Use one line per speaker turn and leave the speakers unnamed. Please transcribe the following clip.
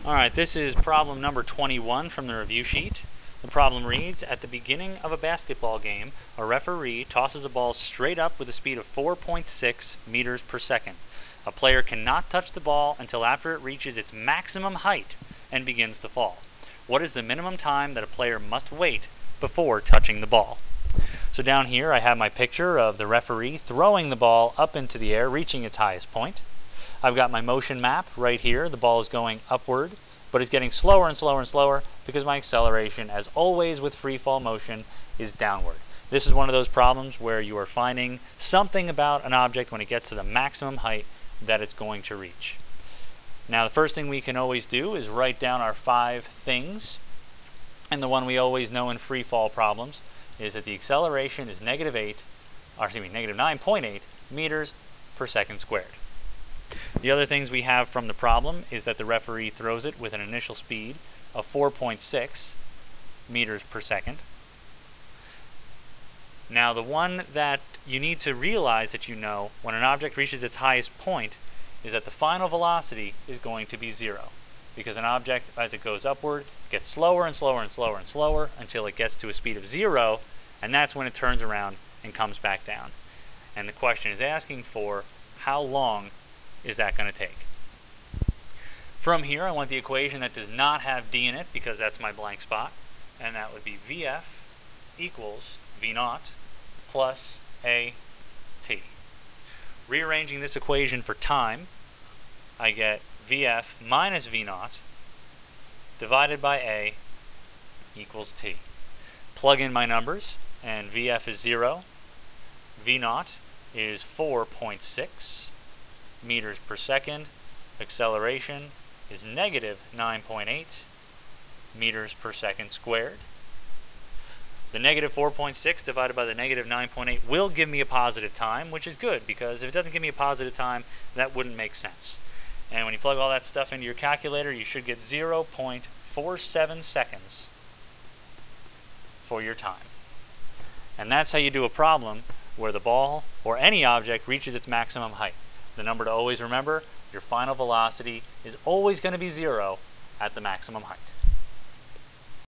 Alright, this is problem number 21 from the review sheet. The problem reads, at the beginning of a basketball game, a referee tosses a ball straight up with a speed of 4.6 meters per second. A player cannot touch the ball until after it reaches its maximum height and begins to fall. What is the minimum time that a player must wait before touching the ball? So down here I have my picture of the referee throwing the ball up into the air, reaching its highest point. I've got my motion map right here. The ball is going upward, but it's getting slower and slower and slower because my acceleration, as always with free fall motion, is downward. This is one of those problems where you are finding something about an object when it gets to the maximum height that it's going to reach. Now the first thing we can always do is write down our 5 things. And the one we always know in free fall problems is that the acceleration is negative 9.8 meters per second squared. The other things we have from the problem is that the referee throws it with an initial speed of 4.6 meters per second. Now the one that you need to realize that you know when an object reaches its highest point is that the final velocity is going to be 0. Because an object, as it goes upward, gets slower and slower and slower and slower until it gets to a speed of 0, and that's when it turns around and comes back down. And the question is asking for how long is that going to take? From here, I want the equation that does not have d in it because that's my blank spot, and that would be Vf equals V0 plus AT. Rearranging this equation for time, I get Vf minus V0 divided by A equals T. Plug in my numbers, and Vf is 0, V0 is 4.6 meters per second, acceleration is negative 9.8 meters per second squared. The negative 4.6 divided by the negative 9.8 will give me a positive time, which is good because if it doesn't give me a positive time, that wouldn't make sense. And when you plug all that stuff into your calculator, you should get 0.47 seconds for your time. And that's how you do a problem where the ball or any object reaches its maximum height. The number to always remember, your final velocity is always going to be 0 at the maximum height.